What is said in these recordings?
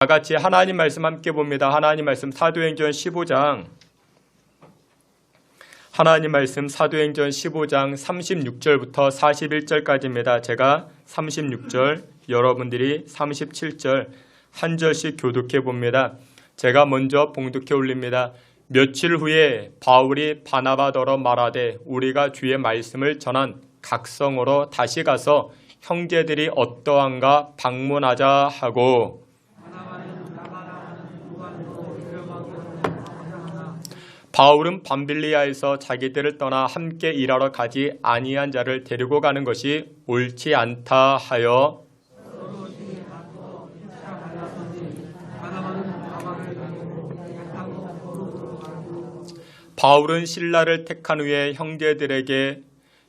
다 같이 하나님 말씀 함께 봅니다. 하나님 말씀 사도행전 15장 하나님 말씀 사도행전 15장 36절부터 41절까지입니다. 제가 36절, 여러분들이 37절 한 절씩 교독해 봅니다. 제가 먼저 봉독해 올립니다. 며칠 후에 바울이 바나바더러 말하되 우리가 주의 말씀을 전한 각성으로 다시 가서 형제들이 어떠한가 방문하자 하고, 바울은 밤빌리아에서 자기들을 떠나 함께 일하러 가지 아니한 자를 데리고 가는 것이 옳지 않다 하여 바울은 신라를 택한 후에 형제들에게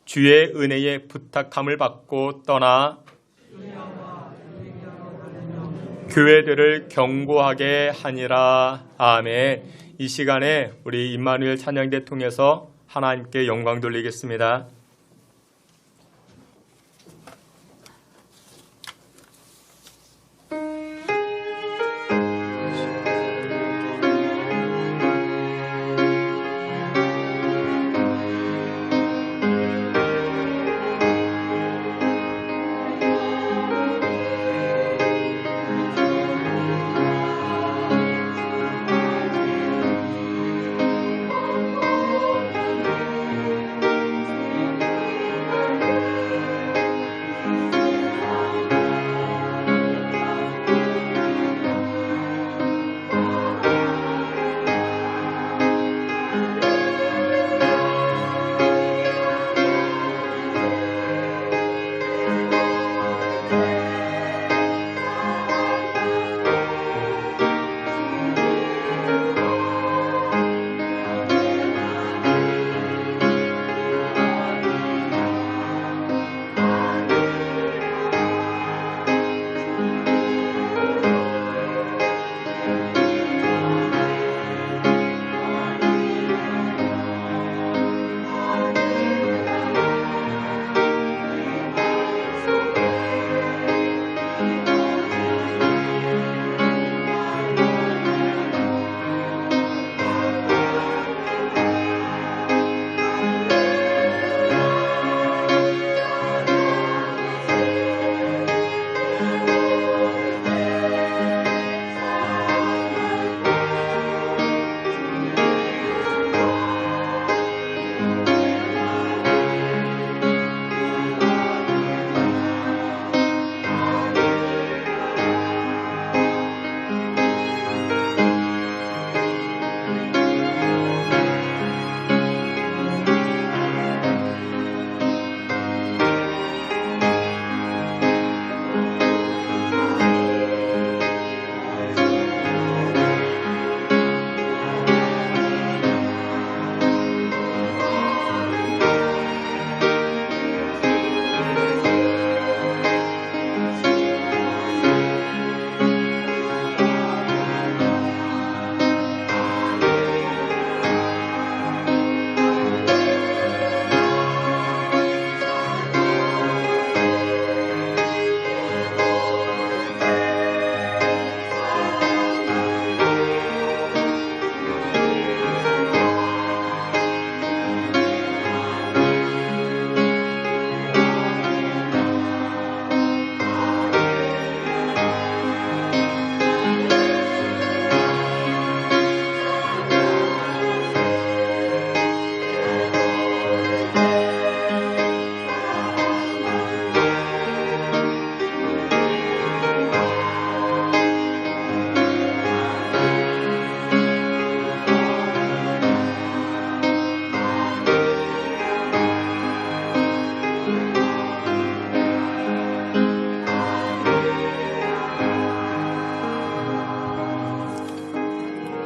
주의 은혜에 부탁함을 받고 떠나 교회들을 경고하게 하니라. 아멘. 이 시간에 우리 임마누엘 찬양대 통해서 하나님께 영광 돌리겠습니다.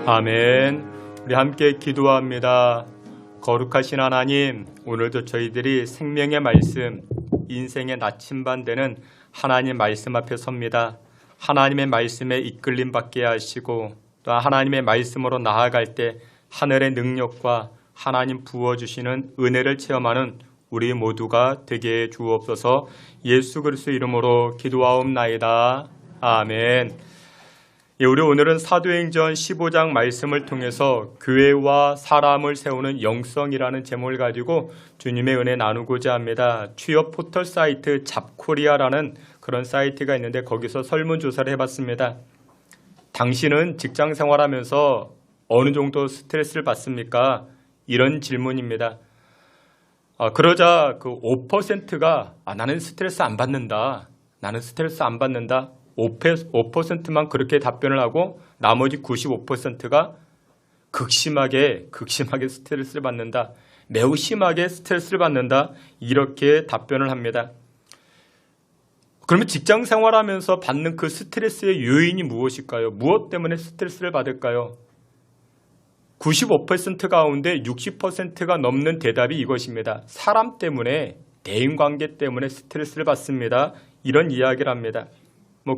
아멘. 우리 함께 기도합니다. 거룩하신 하나님, 오늘도 저희들이 생명의 말씀, 인생의 나침반 되는 하나님 말씀 앞에 섭니다. 하나님의 말씀에 이끌림 받게 하시고 또 하나님의 말씀으로 나아갈 때 하늘의 능력과 하나님 부어주시는 은혜를 체험하는 우리 모두가 되게 해 주옵소서. 예수 그리스도 이름으로 기도하옵나이다. 아멘. 우리 오늘은 사도행전 15장 말씀을 통해서 교회와 사람을 세우는 영성이라는 제목을 가지고 주님의 은혜 나누고자 합니다. 취업 포털 사이트 잡코리아라는 그런 사이트가 있는데 거기서 설문조사를 해봤습니다. 당신은 직장 생활하면서 어느 정도 스트레스를 받습니까? 이런 질문입니다. 그러자 그 5%가 나는 스트레스 안 받는다. 나는 스트레스 안 받는다. 5%만 그렇게 답변을 하고 나머지 95%가 극심하게 스트레스를 받는다. 매우 심하게 스트레스를 받는다. 이렇게 답변을 합니다. 그러면 직장 생활하면서 받는 그 스트레스의 요인이 무엇일까요? 무엇 때문에 스트레스를 받을까요? 95% 가운데 60%가 넘는 대답이 이것입니다. 사람 때문에, 대인관계 때문에 스트레스를 받습니다. 이런 이야기를 합니다.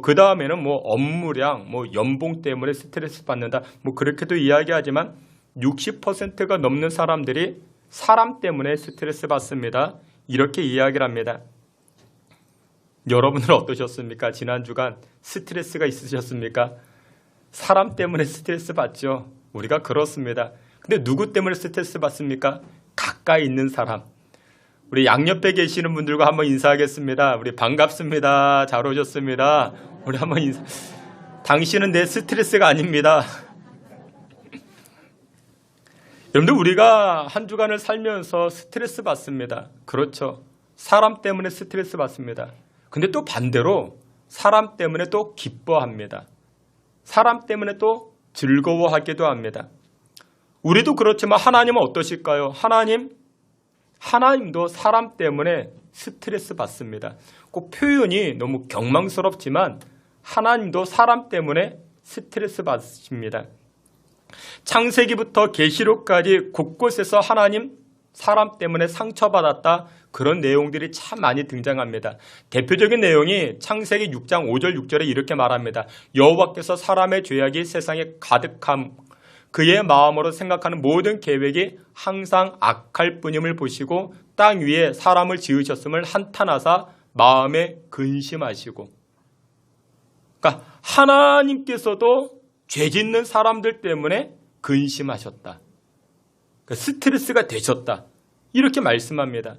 그 다음에는 업무량, 연봉 때문에 스트레스 받는다. 그렇게도 이야기하지만 60%가 넘는 사람들이 사람 때문에 스트레스 받습니다. 이렇게 이야기를 합니다. 여러분은 어떠셨습니까? 지난 주간 스트레스가 있으셨습니까? 사람 때문에 스트레스 받죠. 우리가 그렇습니다. 근데 누구 때문에 스트레스 받습니까? 가까이 있는 사람. 우리 양옆에 계시는 분들과 한번 인사하겠습니다. 우리 반갑습니다. 잘 오셨습니다. 우리 한번 인사. 당신은 내 스트레스가 아닙니다. 여러분들 우리가 한 주간을 살면서 스트레스 받습니다. 그렇죠. 사람 때문에 스트레스 받습니다. 근데 또 반대로 사람 때문에 또 기뻐합니다. 사람 때문에 또 즐거워하기도 합니다. 우리도 그렇지만 하나님은 어떠실까요? 하나님도 사람 때문에 스트레스 받습니다. 꼭 표현이 너무 경망스럽지만 하나님도 사람 때문에 스트레스 받습니다. 창세기부터 계시록까지 곳곳에서 하나님 사람 때문에 상처받았다. 그런 내용들이 참 많이 등장합니다. 대표적인 내용이 창세기 6장 5절 6절에 이렇게 말합니다. 여호와께서 사람의 죄악이 세상에 가득함 그의 마음으로 생각하는 모든 계획이 항상 악할 뿐임을 보시고 땅 위에 사람을 지으셨음을 한탄하사 마음에 근심하시고. 그러니까 하나님께서도 죄 짓는 사람들 때문에 근심하셨다. 그러니까 스트레스가 되셨다. 이렇게 말씀합니다.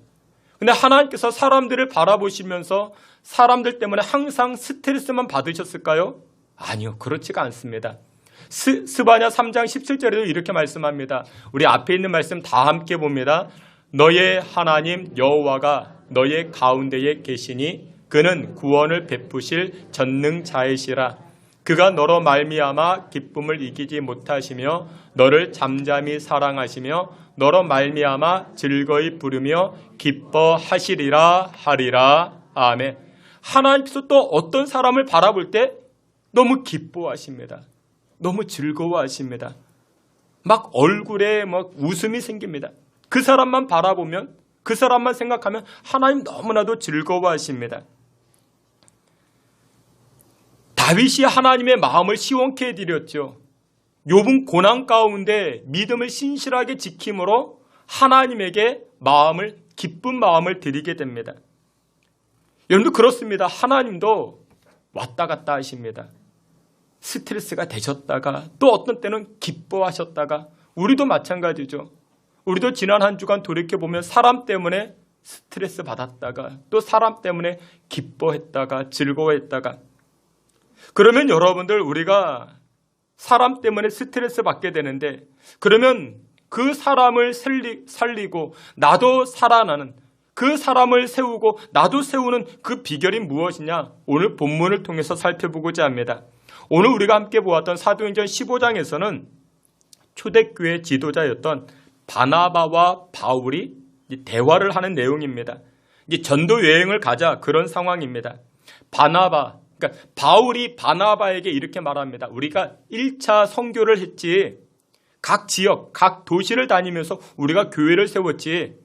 근데 하나님께서 사람들을 바라보시면서 사람들 때문에 항상 스트레스만 받으셨을까요? 아니요. 그렇지가 않습니다. 스바냐 3장 17절에도 이렇게 말씀합니다. 우리 앞에 있는 말씀 다 함께 봅니다. 너의 하나님 여호와가 너의 가운데에 계시니 그는 구원을 베푸실 전능자이시라. 그가 너로 말미암아 기쁨을 이기지 못하시며 너를 잠잠히 사랑하시며 너로 말미암아 즐거이 부르며 기뻐하시리라 하리라. 아멘. 하나님께서 또 어떤 사람을 바라볼 때 너무 기뻐하십니다. 너무 즐거워하십니다. 막 얼굴에 막 웃음이 생깁니다. 그 사람만 바라보면, 그 사람만 생각하면 하나님 너무나도 즐거워하십니다. 다윗이 하나님의 마음을 시원케 해드렸죠. 욥은 고난 가운데 믿음을 신실하게 지킴으로 하나님에게 기쁜 마음을 드리게 됩니다. 여러분도 그렇습니다. 하나님도 왔다 갔다 하십니다. 스트레스가 되셨다가 또 어떤 때는 기뻐하셨다가 우리도 마찬가지죠. 우리도 지난 한 주간 돌이켜보면 사람 때문에 스트레스 받았다가 또 사람 때문에 기뻐했다가 즐거워했다가. 그러면 여러분들 우리가 사람 때문에 스트레스 받게 되는데 그러면 그 사람을 살리고 나도 살아나는 그 사람을 세우고 나도 세우는 그 비결이 무엇이냐? 오늘 본문을 통해서 살펴보고자 합니다. 오늘 우리가 함께 보았던 사도행전 15장에서는 초대교회 지도자였던 바나바와 바울이 대화를 하는 내용입니다. 이제 전도 여행을 가자 그런 상황입니다. 그러니까 바울이 바나바에게 이렇게 말합니다. 우리가 1차 선교를 했지. 각 지역, 각 도시를 다니면서 우리가 교회를 세웠지.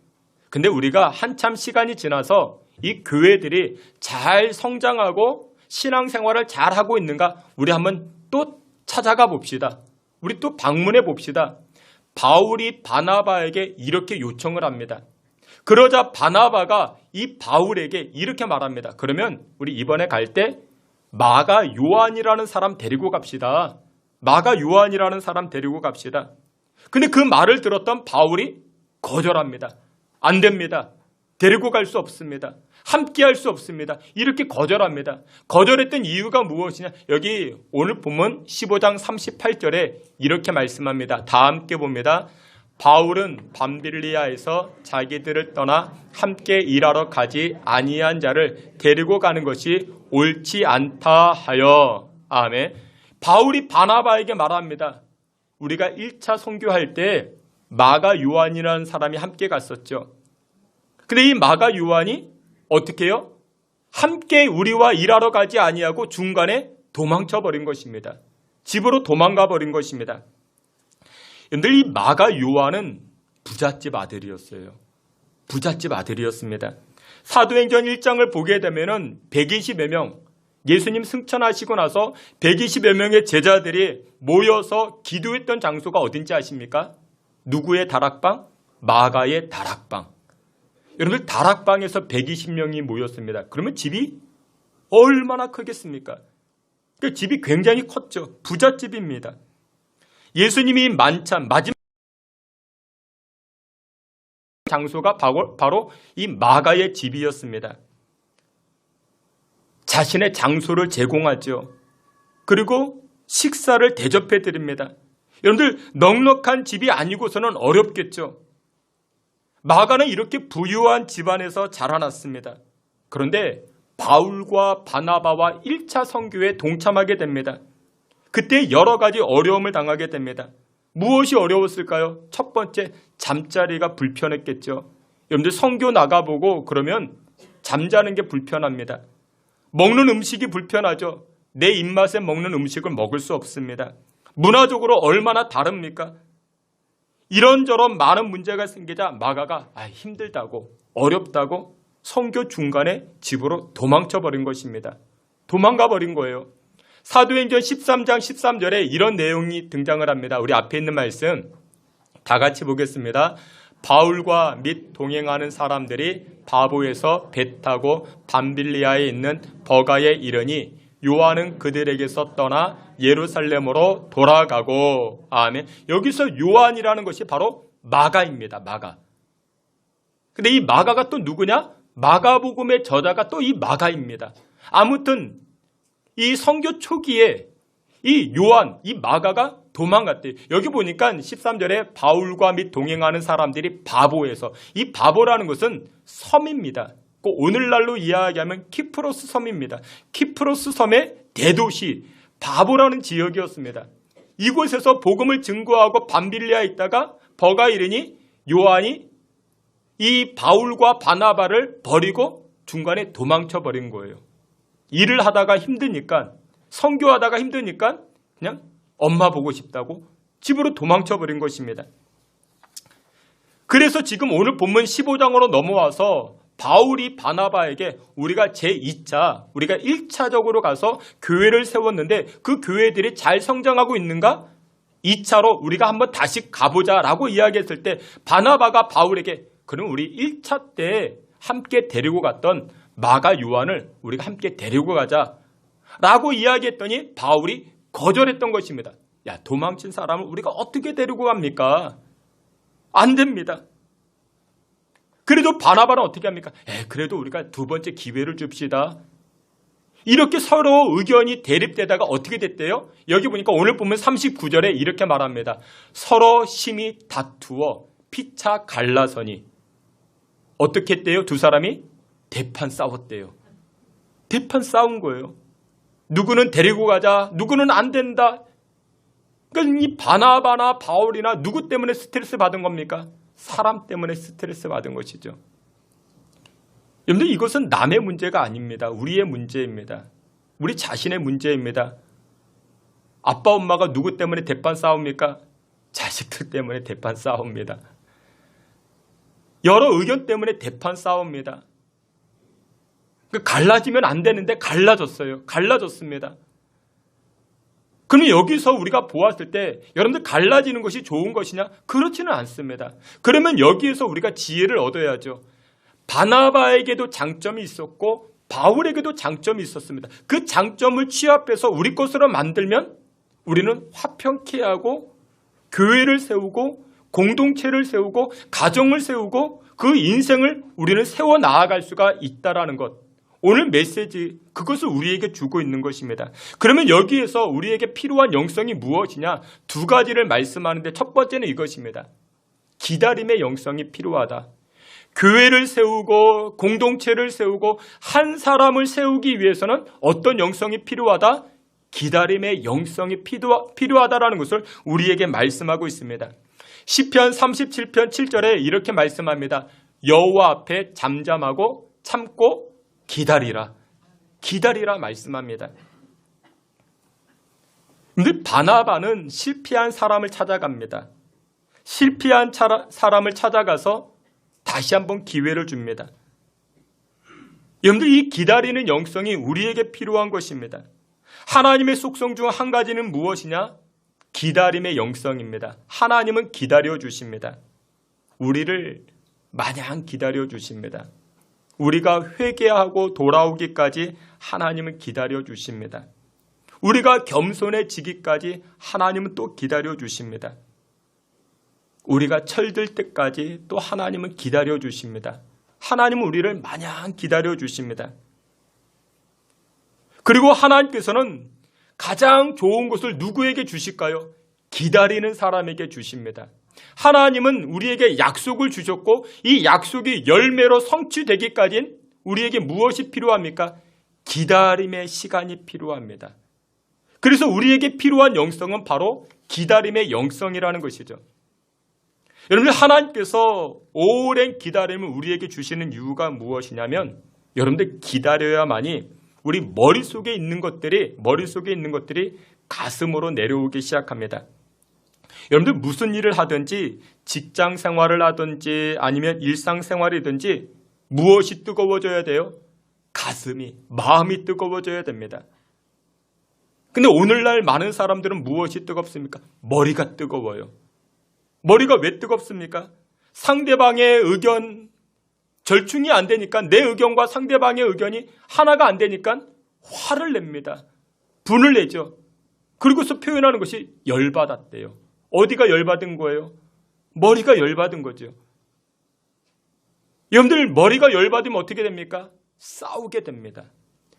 근데 우리가 한참 시간이 지나서 이 교회들이 잘 성장하고 신앙생활을 잘하고 있는가 우리 한번 또 찾아가 봅시다. 우리 또 방문해 봅시다. 바울이 바나바에게 이렇게 요청을 합니다. 그러자 바나바가 이 바울에게 이렇게 말합니다. 그러면 우리 이번에 갈 때 마가 요한이라는 사람 데리고 갑시다. 마가 요한이라는 사람 데리고 갑시다. 근데 그 말을 들었던 바울이 거절합니다. 안 됩니다. 데리고 갈 수 없습니다. 함께 할 수 없습니다. 이렇게 거절합니다. 거절했던 이유가 무엇이냐? 여기 오늘 본문 15장 38절에 이렇게 말씀합니다. 다 함께 봅니다. 바울은 밤빌리아에서 자기들을 떠나 함께 일하러 가지 아니한 자를 데리고 가는 것이 옳지 않다 하여. 아멘. 바울이 바나바에게 말합니다. 우리가 1차 선교할 때 마가 요한이라는 사람이 함께 갔었죠. 근데 이 마가 요한이 어떻게 해요? 함께 우리와 일하러 가지 아니하고 중간에 도망쳐 버린 것입니다. 집으로 도망가 버린 것입니다. 여러분들, 이 마가 요한은 부잣집 아들이었어요. 부잣집 아들이었습니다. 사도행전 1장을 보게 되면은 120여 명, 예수님 승천하시고 나서 120여 명의 제자들이 모여서 기도했던 장소가 어딘지 아십니까? 누구의 다락방? 마가의 다락방. 여러분들, 다락방에서 120명이 모였습니다. 그러면 집이 얼마나 크겠습니까? 그 집이 굉장히 컸죠. 부잣집입니다. 예수님이 만찬 마지막 장소가 바로 이 마가의 집이었습니다. 자신의 장소를 제공하죠. 그리고 식사를 대접해 드립니다. 여러분들, 넉넉한 집이 아니고서는 어렵겠죠. 마가는 이렇게 부유한 집안에서 자라났습니다. 그런데 바울과 바나바와 1차 선교에 동참하게 됩니다. 그때 여러 가지 어려움을 당하게 됩니다. 무엇이 어려웠을까요? 첫 번째, 잠자리가 불편했겠죠. 여러분들, 선교 나가보고 그러면 잠자는 게 불편합니다. 먹는 음식이 불편하죠. 내 입맛에 먹는 음식을 먹을 수 없습니다. 문화적으로 얼마나 다릅니까? 이런저런 많은 문제가 생기자 마가가 힘들다고, 어렵다고 선교 중간에 집으로 도망쳐 버린 것입니다. 도망가 버린 거예요. 사도행전 13장 13절에 이런 내용이 등장을 합니다. 우리 앞에 있는 말씀 다 같이 보겠습니다. 바울과 및 동행하는 사람들이 바보에서 배 타고 밤빌리아에 있는 버가에 이르니 요한은 그들에게서 떠나 예루살렘으로 돌아가고. 아멘. 여기서 요한이라는 것이 바로 마가입니다. 마가. 근데 이 마가가 또 누구냐? 마가복음의 저자가 또 이 마가입니다. 아무튼 이 선교 초기에 이 요한, 이 마가가 도망갔대요. 여기 보니까 13절에 바울과 및 동행하는 사람들이 바보에서, 이 바보라는 것은 섬입니다. 오늘날로 이야기하면 키프로스 섬입니다. 키프로스 섬의 대도시 바보라는 지역이었습니다. 이곳에서 복음을 증거하고 밤빌리아에 있다가 버가 이르니 요한이 이 바울과 바나바를 버리고 중간에 도망쳐 버린 거예요. 일을 하다가 힘드니까, 선교하다가 힘드니까 그냥 엄마 보고 싶다고 집으로 도망쳐 버린 것입니다. 그래서 지금 오늘 본문 15장으로 넘어와서 바울이 바나바에게 우리가 제2차, 우리가 1차적으로 가서 교회를 세웠는데 그 교회들이 잘 성장하고 있는가? 2차로 우리가 한번 다시 가보자라고 이야기했을 때 바나바가 바울에게 그럼 우리 1차 때 함께 데리고 갔던 마가 요한을 우리가 함께 데리고 가자라고 이야기했더니 바울이 거절했던 것입니다. 야, 도망친 사람을 우리가 어떻게 데리고 갑니까? 안 됩니다. 그래도 바나바는 어떻게 합니까? 그래도 우리가 두 번째 기회를 줍시다. 이렇게 서로 의견이 대립되다가 어떻게 됐대요? 여기 보니까 오늘 보면 39절에 이렇게 말합니다. 서로 심히 다투어 피차 갈라서니. 어떻게 했대요? 두 사람이 대판 싸웠대요. 대판 싸운 거예요. 누구는 데리고 가자, 누구는 안 된다. 그러니까 이 바나바나 바울이나 누구 때문에 스트레스 받은 겁니까? 사람 때문에 스트레스 받은 것이죠. 여러분들, 이것은 남의 문제가 아닙니다. 우리의 문제입니다. 우리 자신의 문제입니다. 아빠 엄마가 누구 때문에 대판 싸웁니까? 자식들 때문에 대판 싸웁니다. 여러 의견 때문에 대판 싸웁니다. 갈라지면 안 되는데 갈라졌어요. 갈라졌습니다. 그러면 여기서 우리가 보았을 때 여러분들 갈라지는 것이 좋은 것이냐? 그렇지는 않습니다. 그러면 여기에서 우리가 지혜를 얻어야죠. 바나바에게도 장점이 있었고 바울에게도 장점이 있었습니다. 그 장점을 취합해서 우리 것으로 만들면 우리는 화평케 하고 교회를 세우고 공동체를 세우고 가정을 세우고 그 인생을 우리는 세워 나아갈 수가 있다라는 것. 오늘 메시지 그것을 우리에게 주고 있는 것입니다. 그러면 여기에서 우리에게 필요한 영성이 무엇이냐? 두 가지를 말씀하는데 첫 번째는 이것입니다. 기다림의 영성이 필요하다. 교회를 세우고 공동체를 세우고 한 사람을 세우기 위해서는 어떤 영성이 필요하다? 기다림의 영성이 필요하다라는 것을 우리에게 말씀하고 있습니다. 시편 37편 7절에 이렇게 말씀합니다. 여호와 앞에 잠잠하고 참고 기다리라. 기다리라 말씀합니다. 근데 바나바는 실패한 사람을 찾아갑니다. 실패한 사람을 찾아가서 다시 한번 기회를 줍니다. 여러분들 이 기다리는 영성이 우리에게 필요한 것입니다. 하나님의 속성 중 한 가지는 무엇이냐? 기다림의 영성입니다. 하나님은 기다려 주십니다. 우리를 마냥 기다려 주십니다. 우리가 회개하고 돌아오기까지 하나님은 기다려 주십니다. 우리가 겸손해지기까지 하나님은 또 기다려 주십니다. 우리가 철들 때까지 또 하나님은 기다려 주십니다. 하나님은 우리를 마냥 기다려 주십니다. 그리고 하나님께서는 가장 좋은 것을 누구에게 주실까요? 기다리는 사람에게 주십니다. 하나님은 우리에게 약속을 주셨고 이 약속이 열매로 성취되기까지는 우리에게 무엇이 필요합니까? 기다림의 시간이 필요합니다. 그래서 우리에게 필요한 영성은 바로 기다림의 영성이라는 것이죠. 여러분들 하나님께서 오랜 기다림을 우리에게 주시는 이유가 무엇이냐면 여러분들 기다려야만이 우리 머릿속에 있는 것들이 가슴으로 내려오기 시작합니다. 여러분들 무슨 일을 하든지 직장 생활을 하든지 아니면 일상생활이든지 무엇이 뜨거워져야 돼요? 마음이 뜨거워져야 됩니다. 근데 오늘날 많은 사람들은 무엇이 뜨겁습니까? 머리가 뜨거워요. 머리가 왜 뜨겁습니까? 상대방의 의견 절충이 안 되니까 내 의견과 상대방의 의견이 하나가 안 되니까 화를 냅니다. 분을 내죠. 그리고서 표현하는 것이 열받았대요. 어디가 열받은 거예요? 머리가 열받은 거죠. 여러분들 머리가 열받으면 어떻게 됩니까? 싸우게 됩니다.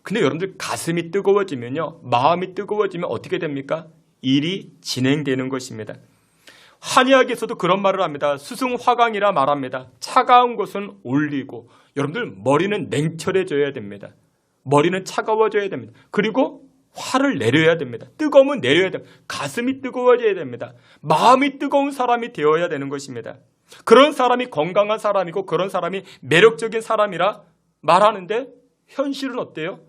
근데 여러분들 가슴이 뜨거워지면요. 마음이 뜨거워지면 어떻게 됩니까? 일이 진행되는 것입니다. 한의학에서도 그런 말을 합니다. 수승화강이라 말합니다. 차가운 것은 올리고 여러분들 머리는 냉철해져야 됩니다. 머리는 차가워져야 됩니다. 그리고 화를 내려야 됩니다. 뜨거우면 내려야 됩니다. 가슴이 뜨거워져야 됩니다. 마음이 뜨거운 사람이 되어야 되는 것입니다. 그런 사람이 건강한 사람이고 그런 사람이 매력적인 사람이라 말하는데 현실은 어때요?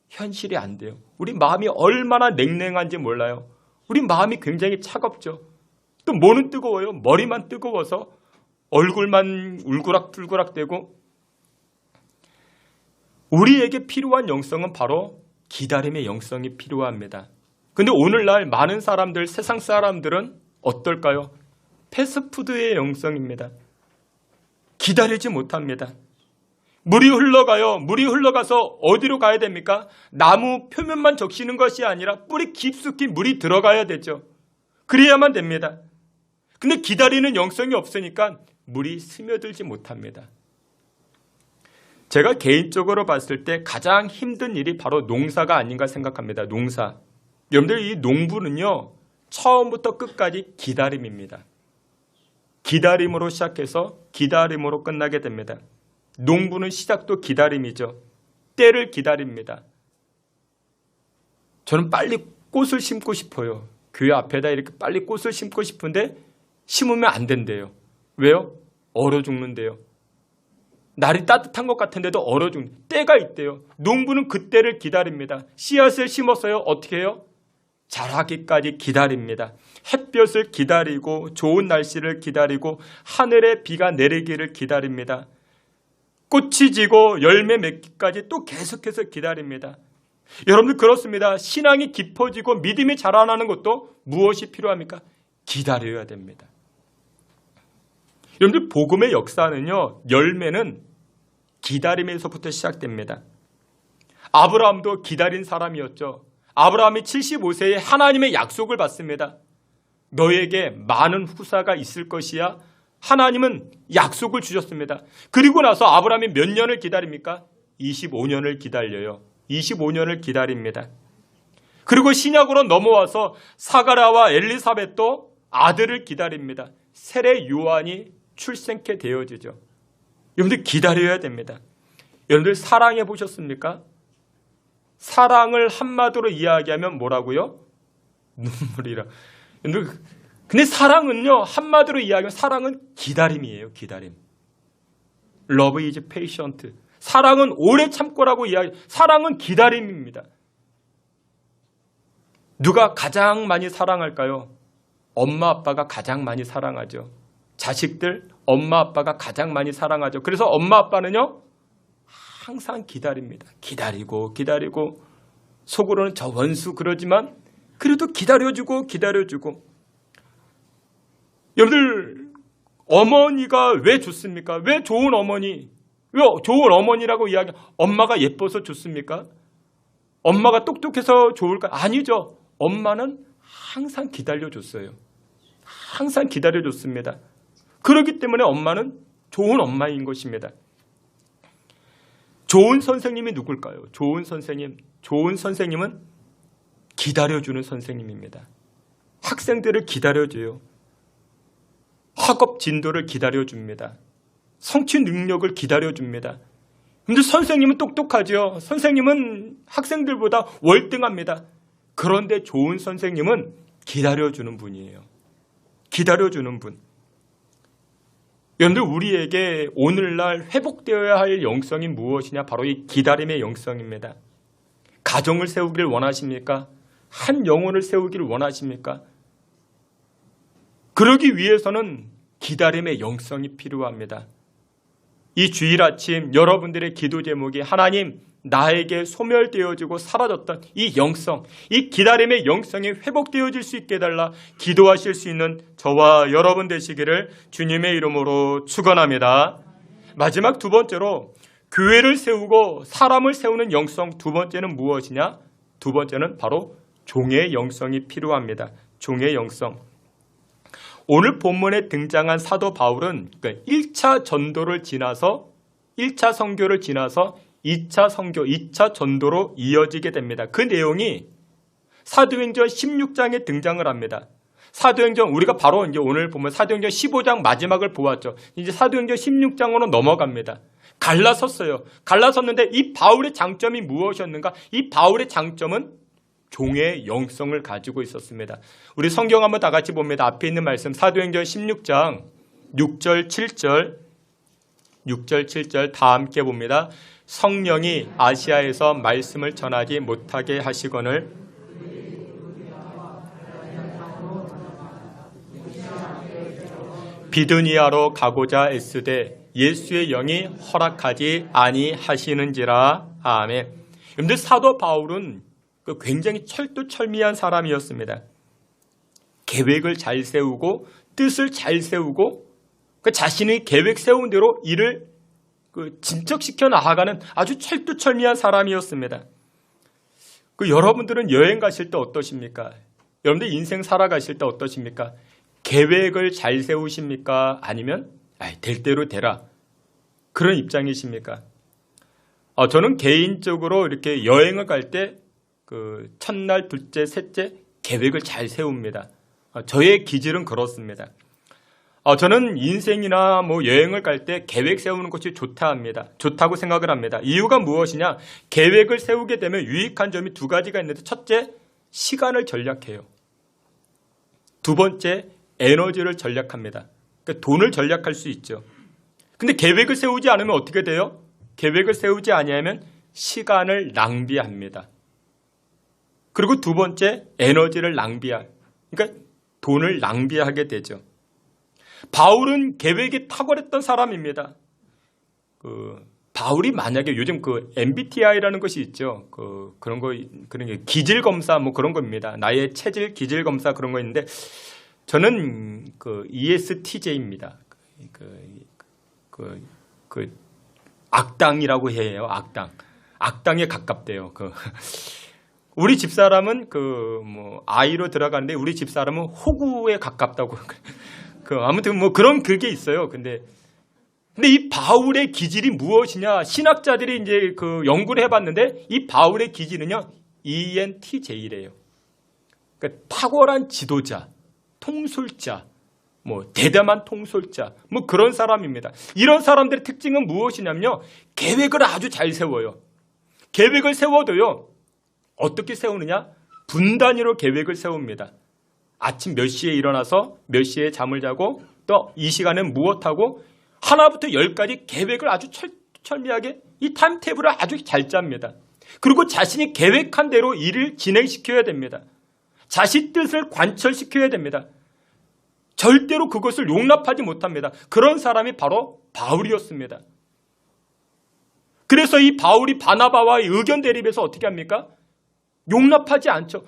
현실이 안 돼요. 우리 마음이 얼마나 냉랭한지 몰라요. 우리 마음이 굉장히 차갑죠. 또 뭐는 뜨거워요? 머리만 뜨거워서 얼굴만 울그락불그락 되고 우리에게 필요한 영성은 바로 기다림의 영성이 필요합니다. 근데 오늘날 많은 사람들, 세상 사람들은 어떨까요? 패스트푸드의 영성입니다. 기다리지 못합니다. 물이 흘러가요. 물이 흘러가서 어디로 가야 됩니까? 나무 표면만 적시는 것이 아니라 뿌리 깊숙이 물이 들어가야 되죠. 그래야만 됩니다. 근데 기다리는 영성이 없으니까 물이 스며들지 못합니다. 제가 개인적으로 봤을 때 가장 힘든 일이 바로 농사가 아닌가 생각합니다. 농사. 여러분들 이 농부는요. 처음부터 끝까지 기다림입니다. 기다림으로 시작해서 기다림으로 끝나게 됩니다. 농부는 시작도 기다림이죠. 때를 기다립니다. 저는 빨리 꽃을 심고 싶어요. 교회 앞에다 이렇게 빨리 꽃을 심고 싶은데 심으면 안 된대요. 왜요? 얼어 죽는데요. 날이 따뜻한 것 같은데도 얼어 죽는 때가 있대요. 농부는 그 때를 기다립니다. 씨앗을 심었어요. 어떻게 해요? 자라기까지 기다립니다. 햇볕을 기다리고 좋은 날씨를 기다리고 하늘에 비가 내리기를 기다립니다. 꽃이 지고 열매 맺기까지 또 계속해서 기다립니다. 여러분들 그렇습니다. 신앙이 깊어지고 믿음이 자라나는 것도 무엇이 필요합니까? 기다려야 됩니다. 여러분들 복음의 역사는요. 열매는 기다림에서부터 시작됩니다. 아브라함도 기다린 사람이었죠. 아브라함이 75세에 하나님의 약속을 받습니다. 너에게 많은 후사가 있을 것이야. 하나님은 약속을 주셨습니다. 그리고 나서 아브라함이 몇 년을 기다립니까? 25년을 기다려요. 25년을 기다립니다. 그리고 신약으로 넘어와서 사가랴와 엘리사벳도 아들을 기다립니다. 세례 요한이 출생케 되어지죠. 여러분들 기다려야 됩니다. 여러분들 사랑해 보셨습니까? 사랑을 한마디로 이야기하면 뭐라고요? 눈물이라. 근데 사랑은요, 한마디로 이야기하면 사랑은 기다림이에요. 기다림. Love is patient. 사랑은 오래 참고라고 이야기. 사랑은 기다림입니다. 누가 가장 많이 사랑할까요? 엄마 아빠가 가장 많이 사랑하죠. 자식들, 엄마 아빠가 가장 많이 사랑하죠. 그래서 엄마 아빠는요, 항상 기다립니다. 기다리고 속으로는 저 원수 그러지만 그래도 기다려주고 여러분들 어머니가 왜 좋습니까? 왜 좋은 어머니? 왜 좋은 어머니라고 이야기? 엄마가 예뻐서 좋습니까? 엄마가 똑똑해서 좋을까? 아니죠. 엄마는 항상 기다려줬어요. 항상 기다려줬습니다. 그렇기 때문에 엄마는 좋은 엄마인 것입니다. 좋은 선생님이 누굴까요? 좋은 선생님은 기다려주는 선생님입니다. 학생들을 기다려줘요. 학업 진도를 기다려줍니다. 성취 능력을 기다려줍니다. 근데 선생님은 똑똑하죠. 선생님은 학생들보다 월등합니다. 그런데 좋은 선생님은 기다려주는 분이에요. 기다려주는 분. 여러분들 우리에게 오늘날 회복되어야 할 영성이 무엇이냐? 바로 이 기다림의 영성입니다. 가정을 세우기를 원하십니까? 한 영혼을 세우기를 원하십니까? 그러기 위해서는 기다림의 영성이 필요합니다. 이 주일 아침 여러분들의 기도 제목이 하나님 나에게 소멸되어지고 사라졌던 이 영성, 이 기다림의 영성이 회복되어질 수 있게 해달라 기도하실 수 있는 저와 여러분 되시기를 주님의 이름으로 축원합니다. 마지막 두 번째로 교회를 세우고 사람을 세우는 영성 두 번째는 무엇이냐? 두 번째는 바로 종의 영성이 필요합니다. 종의 영성. 오늘 본문에 등장한 사도 바울은 1차 전도를 지나서 1차 선교를 지나서 2차 선교, 2차 전도로 이어지게 됩니다. 그 내용이 사도행전 16장에 등장을 합니다. 사도행전 우리가 바로 이제 오늘 보면 사도행전 15장 마지막을 보았죠. 이제 사도행전 16장으로 넘어갑니다. 갈라섰어요. 갈라섰는데 이 바울의 장점이 무엇이었는가? 이 바울의 장점은 종의 영성을 가지고 있었습니다. 우리 성경 한번 다 같이 봅니다. 앞에 있는 말씀 사도행전 16장 6절 7절 다 함께 봅니다. 성령이 아시아에서 말씀을 전하지 못하게 하시거늘 비두니아로 가고자 애쓰되 예수의 영이 허락하지 아니하시는지라. 아멘. 그런데 사도 바울은 굉장히 철두철미한 사람이었습니다. 계획을 잘 세우고 뜻을 잘 세우고 자신의 계획 세운 대로 일을 진척시켜 나아가는 아주 철두철미한 사람이었습니다. 여러분들은 여행 가실 때 어떠십니까? 여러분들 인생 살아가실 때 어떠십니까? 계획을 잘 세우십니까? 아니면 될 대로 되라 그런 입장이십니까? 저는 개인적으로 이렇게 여행을 갈 때 첫날, 둘째, 셋째 계획을 잘 세웁니다. 저의 기질은 그렇습니다. 저는 인생이나 여행을 갈 때 계획 세우는 것이 좋다고 생각을 합니다. 이유가 무엇이냐? 계획을 세우게 되면 유익한 점이 두 가지가 있는데 첫째, 시간을 절약해요. 두 번째, 에너지를 절약합니다. 그러니까 돈을 절약할 수 있죠. 근데 계획을 세우지 않으면 어떻게 돼요? 계획을 세우지 아니하면 시간을 낭비합니다. 그리고 두 번째, 에너지를 그러니까 돈을 낭비하게 되죠. 바울은 계획이 탁월했던 사람입니다. 바울이 만약에 요즘 MBTI라는 것이 있죠. 그런 게 기질 검사 그런 겁니다. 나의 체질 기질 검사 그런 거 있는데 저는 ESTJ입니다. 악당이라고 해요. 악당에 가깝대요. 우리 집사람은 아이로 들어가는데 우리 집사람은 호구에 가깝다고. 아무튼 그런 그게 있어요. 근데 이 바울의 기질이 무엇이냐? 신학자들이 이제 연구를 해봤는데 이 바울의 기질은요, ENTJ래요. 그러니까 탁월한 지도자, 통솔자, 대담한 통솔자, 그런 사람입니다. 이런 사람들의 특징은 무엇이냐면요, 계획을 아주 잘 세워요. 계획을 세워도요, 어떻게 세우느냐? 분단위로 계획을 세웁니다. 아침 몇 시에 일어나서 몇 시에 잠을 자고 또 이 시간엔 무엇하고 하나부터 열까지 계획을 아주 철미하게 이 타임테이블을 아주 잘 짭니다. 그리고 자신이 계획한 대로 일을 진행시켜야 됩니다. 자신 뜻을 관철시켜야 됩니다. 절대로 그것을 용납하지 못합니다. 그런 사람이 바로 바울이었습니다. 그래서 이 바울이 바나바와의 의견 대립에서 어떻게 합니까? 용납하지 않죠.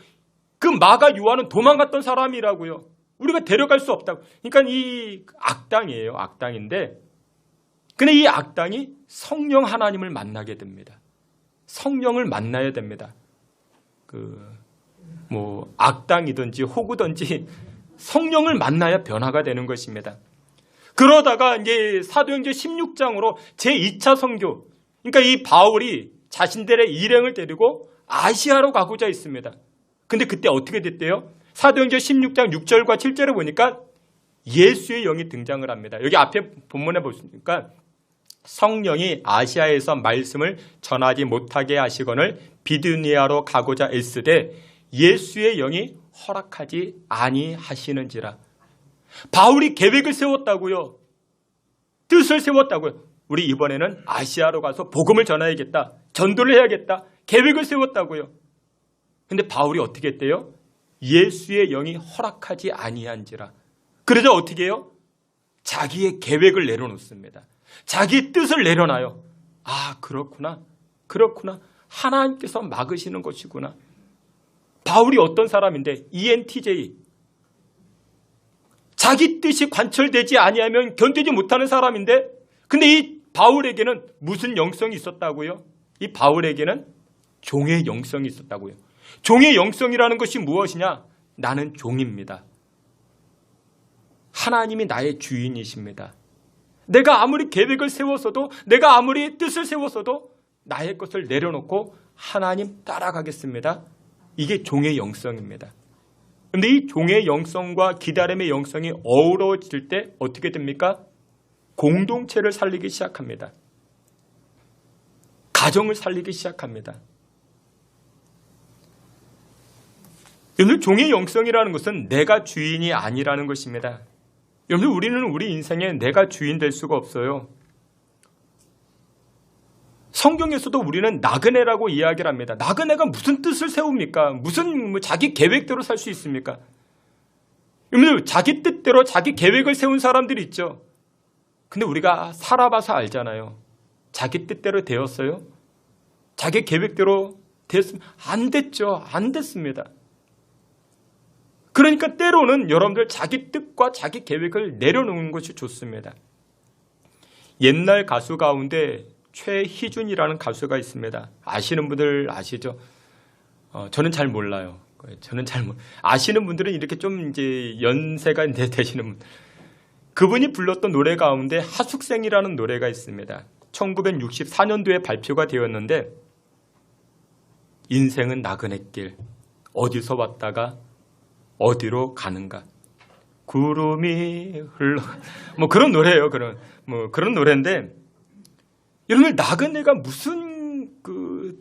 그 마가 요한은 도망갔던 사람이라고요. 우리가 데려갈 수 없다고. 그러니까 이 악당이에요. 악당인데, 근데 이 악당이 성령 하나님을 만나게 됩니다. 성령을 만나야 됩니다. 악당이든지 호구든지 성령을 만나야 변화가 되는 것입니다. 그러다가 이제 사도행전 16장으로 제2차 선교, 그러니까 이 바울이 자신들의 일행을 데리고 아시아로 가고자 했습니다. 근데 그때 어떻게 됐대요? 사도행전 16장 6절과 7절에 보니까 예수의 영이 등장을 합니다. 여기 앞에 본문에 보시니까 성령이 아시아에서 말씀을 전하지 못하게 하시거늘 비두니아로 가고자 애쓰되 예수의 영이 허락하지 아니하시는지라. 바울이 계획을 세웠다고요. 뜻을 세웠다고요. 우리 이번에는 아시아로 가서 복음을 전해야겠다. 전도를 해야겠다. 계획을 세웠다고요. 근데 바울이 어떻게 했대요? 예수의 영이 허락하지 아니한지라. 그러자 어떻게 해요? 자기의 계획을 내려놓습니다. 자기의 뜻을 내려놔요. 아, 그렇구나. 하나님께서 막으시는 것이구나. 바울이 어떤 사람인데? ENTJ. 자기 뜻이 관철되지 아니하면 견디지 못하는 사람인데, 근데 이 바울에게는 무슨 영성이 있었다고요? 이 바울에게는 종의 영성이 있었다고요. 종의 영성이라는 것이 무엇이냐? 나는 종입니다. 하나님이 나의 주인이십니다. 내가 아무리 계획을 세웠어도, 내가 아무리 뜻을 세웠어도 나의 것을 내려놓고 하나님 따라가겠습니다. 이게 종의 영성입니다. 그런데 이 종의 영성과 기다림의 영성이 어우러질 때 어떻게 됩니까? 공동체를 살리기 시작합니다. 가정을 살리기 시작합니다. 여러분, 종의 영성이라는 것은 내가 주인이 아니라는 것입니다. 여러분, 우리는 우리 인생에 내가 주인 될 수가 없어요. 성경에서도 우리는 나그네라고 이야기를 합니다. 나그네가 무슨 뜻을 세웁니까? 무슨 자기 계획대로 살 수 있습니까? 여러분, 자기 뜻대로 자기 계획을 세운 사람들이 있죠. 근데 우리가 살아봐서 알잖아요. 자기 뜻대로 되었어요? 자기 계획대로 됐으면 안 됐죠. 안 됐습니다. 그러니까 때로는 여러분들 자기 뜻과 자기 계획을 내려놓는 것이 좋습니다. 옛날 가수 가운데 최희준이라는 가수가 있습니다. 아시는 분들 아시죠? 저는 잘 몰라요. 아시는 분들은 이렇게 좀 이제 연세가 되시는 분. 그분이 불렀던 노래 가운데 하숙생이라는 노래가 있습니다. 1964년도에 발표가 되었는데, 인생은 나그네길, 어디서 왔다가 어디로 가는가, 구름이 흘러, 그런 노래예요. 그런 노래인데, 여러분, 나그네가 무슨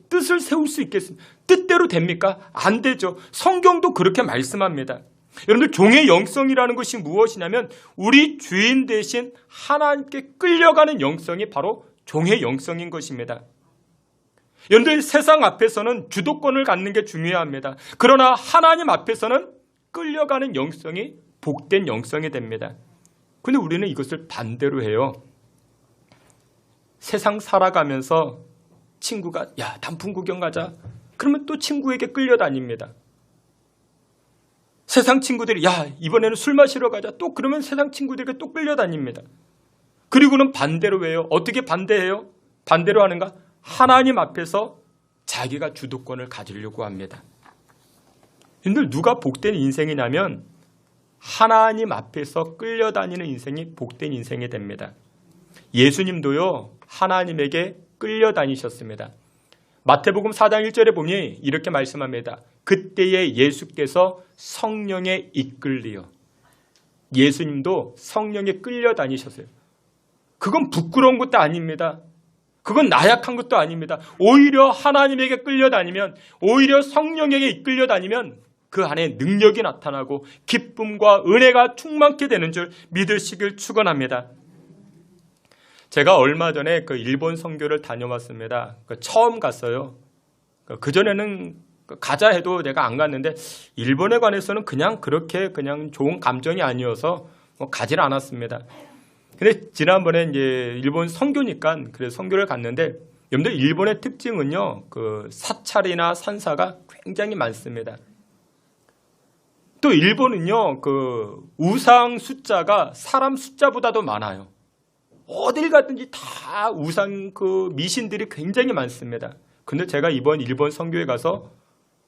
뜻을 세울 수 있겠습니까? 뜻대로 됩니까? 안 되죠. 성경도 그렇게 말씀합니다. 여러분들, 종의 영성이라는 것이 무엇이냐면 우리 주인 대신 하나님께 끌려가는 영성이 바로 종의 영성인 것입니다. 여러분들, 세상 앞에서는 주도권을 갖는 게 중요합니다. 그러나 하나님 앞에서는 끌려가는 영성이 복된 영성이 됩니다. 근데 우리는 이것을 반대로 해요. 세상 살아가면서 친구가 야, 단풍 구경 가자. 그러면 또 친구에게 끌려다닙니다. 세상 친구들이 야, 이번에는 술 마시러 가자. 또 그러면 세상 친구들에게 또 끌려다닙니다. 그리고는 반대로 해요. 어떻게 반대해요? 반대로 하는가? 하나님 앞에서 자기가 주도권을 가지려고 합니다. 여러분들 누가 복된 인생이냐면 하나님 앞에서 끌려다니는 인생이 복된 인생이 됩니다. 예수님도요 하나님에게 끌려다니셨습니다. 마태복음 4장 1절에 보니 이렇게 말씀합니다. 그때에 예수께서 성령에 이끌리어. 예수님도 성령에 끌려다니셨어요. 그건 부끄러운 것도 아닙니다. 그건 나약한 것도 아닙니다. 오히려 하나님에게 끌려다니면, 오히려 성령에게 이끌려다니면 그 안에 능력이 나타나고 기쁨과 은혜가 충만케 되는 줄 믿으시길 축원합니다. 제가 얼마 전에 그 일본 선교를 다녀왔습니다. 처음 갔어요. 그전에는 가자 해도 내가 안 갔는데 일본에 관해서는 그냥 그렇게 그냥 좋은 감정이 아니어서 가질 않았습니다. 근데 지난번에 이제 일본 선교니까 그래서 선교를 갔는데 여러분들 일본의 특징은요 그 사찰이나 산사가 굉장히 많습니다. 또 일본은요 그 우상 숫자가 사람 숫자보다도 많아요. 어딜 가든지 다 우상 그 미신들이 굉장히 많습니다. 근데 제가 이번 일본 선교에 가서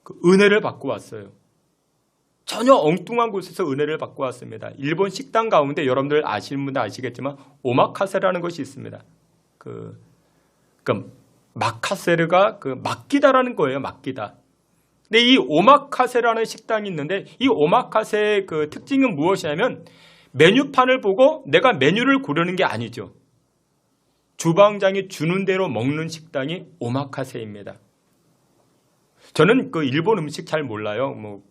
그 은혜를 받고 왔어요. 전혀 엉뚱한 곳에서 은혜를 받고 왔습니다. 일본 식당 가운데 여러분들 아시는 분들 아시겠지만 오마카세라는 것이 있습니다. 마카세르가 맡기다라는 거예요. 맡기다. 근데 이 오마카세라는 식당이 있는데 이 오마카세의 그 특징은 무엇이냐면 메뉴판을 보고 내가 메뉴를 고르는 게 아니죠. 주방장이 주는 대로 먹는 식당이 오마카세입니다. 저는 그 일본 음식 잘 몰라요. 뭐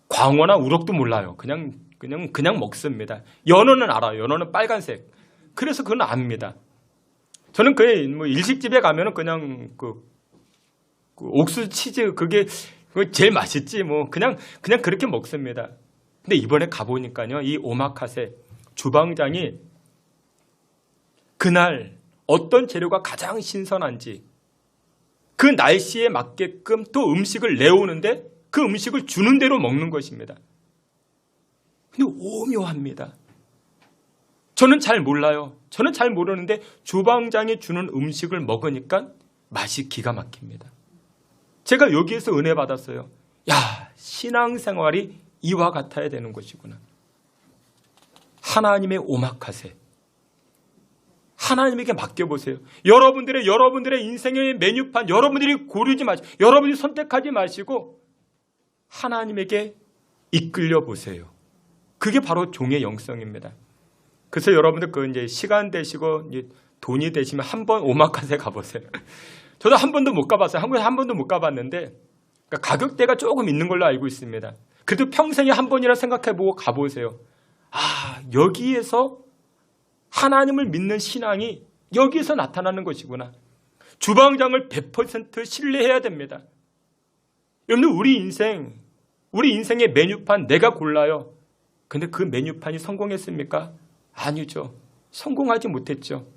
광어나 우럭도 몰라요. 그냥 먹습니다. 연어는 알아요. 연어는 빨간색. 그래서 그건 압니다. 저는 그 뭐 일식집에 가면은 그냥 그 옥수수 치즈 그게 제일 맛있지 뭐 그냥 그렇게 먹습니다. 근데 이번에 가보니까요 이 오마카세 주방장이 그날 어떤 재료가 가장 신선한지 그 날씨에 맞게끔 또 음식을 내오는데 그 음식을 주는 대로 먹는 것입니다. 근데 오묘합니다. 저는 잘 몰라요. 저는 잘 모르는데 주방장이 주는 음식을 먹으니까 맛이 기가 막힙니다. 제가 여기에서 은혜 받았어요. 야, 신앙생활이 이와 같아야 되는 것이구나. 하나님의 오마카세. 하나님에게 맡겨보세요. 여러분들의 인생의 메뉴판 여러분들이 고르지 마시고 여러분들이 선택하지 마시고 하나님에게 이끌려 보세요. 그게 바로 종의 영성입니다. 그래서 여러분들 이제 시간 되시고 이제 돈이 되시면 한번 오마카세 가보세요. 저도 한 번도 못 가봤어요. 한국에 한 번도 못 가봤는데 그러니까 가격대가 조금 있는 걸로 알고 있습니다. 그래도 평생에 한 번이라 생각해보고 가보세요. 아, 여기에서 하나님을 믿는 신앙이 여기에서 나타나는 것이구나. 주방장을 100% 신뢰해야 됩니다. 여러분 우리 인생의 메뉴판 내가 골라요. 근데 그 메뉴판이 성공했습니까? 아니죠. 성공하지 못했죠.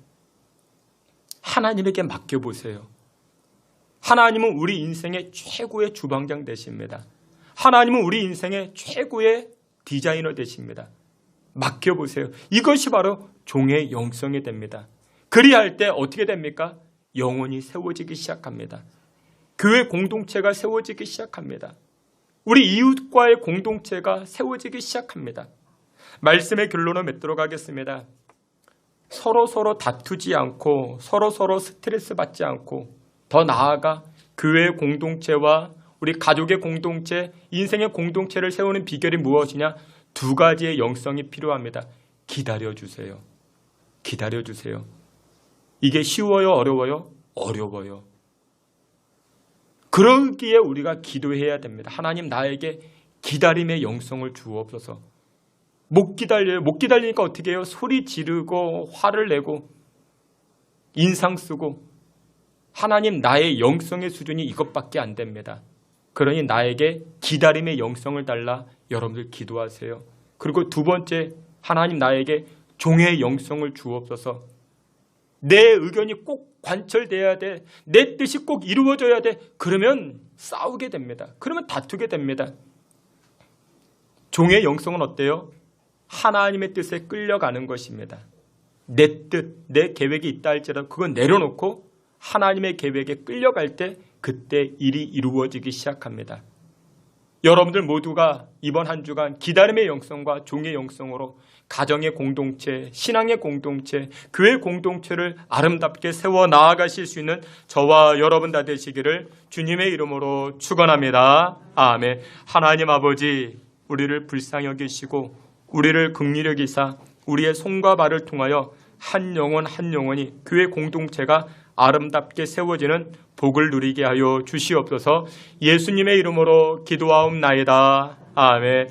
하나님에게 맡겨보세요. 하나님은 우리 인생의 최고의 주방장 되십니다. 하나님은 우리 인생의 최고의 디자이너 되십니다. 맡겨보세요. 이것이 바로 종의 영성이 됩니다. 그리할 때 어떻게 됩니까? 영혼이 세워지기 시작합니다. 교회 공동체가 세워지기 시작합니다. 우리 이웃과의 공동체가 세워지기 시작합니다. 말씀의 결론을 맺도록 하겠습니다. 서로 다투지 않고 서로 스트레스 받지 않고 더 나아가 교회 공동체와 우리 가족의 공동체, 인생의 공동체를 세우는 비결이 무엇이냐? 두 가지의 영성이 필요합니다. 기다려주세요. 기다려주세요. 이게 쉬워요? 어려워요? 어려워요. 그러기에 우리가 기도해야 됩니다. 하나님 나에게 기다림의 영성을 주옵소서. 못 기다려요. 못 기다리니까 어떻게 해요? 소리 지르고 화를 내고 인상 쓰고 하나님 나의 영성의 수준이 이것밖에 안 됩니다. 그러니 나에게 기다림의 영성을 달라 여러분들 기도하세요. 그리고 두 번째 하나님 나에게 종의 영성을 주옵소서. 내 의견이 꼭 관철돼야 돼. 내 뜻이 꼭 이루어져야 돼. 그러면 싸우게 됩니다. 그러면 다투게 됩니다. 종의 영성은 어때요? 하나님의 뜻에 끌려가는 것입니다. 내 뜻, 내 계획이 있다 할지라도 그건 내려놓고 하나님의 계획에 끌려갈 때 그때 일이 이루어지기 시작합니다. 여러분들 모두가 이번 한 주간 기다림의 영성과 종의 영성으로 가정의 공동체, 신앙의 공동체, 교회 공동체를 아름답게 세워 나아가실 수 있는 저와 여러분 다 되시기를 주님의 이름으로 축원합니다. 아멘. 하나님 아버지, 우리를 불쌍히 여기시고 우리를 긍휼히 여기사 우리의 손과 발을 통하여 한 영혼 한 영혼이 교회 공동체가 아름답게 세워지는 복을 누리게 하여 주시옵소서. 예수님의 이름으로 기도하옵나이다. 아멘.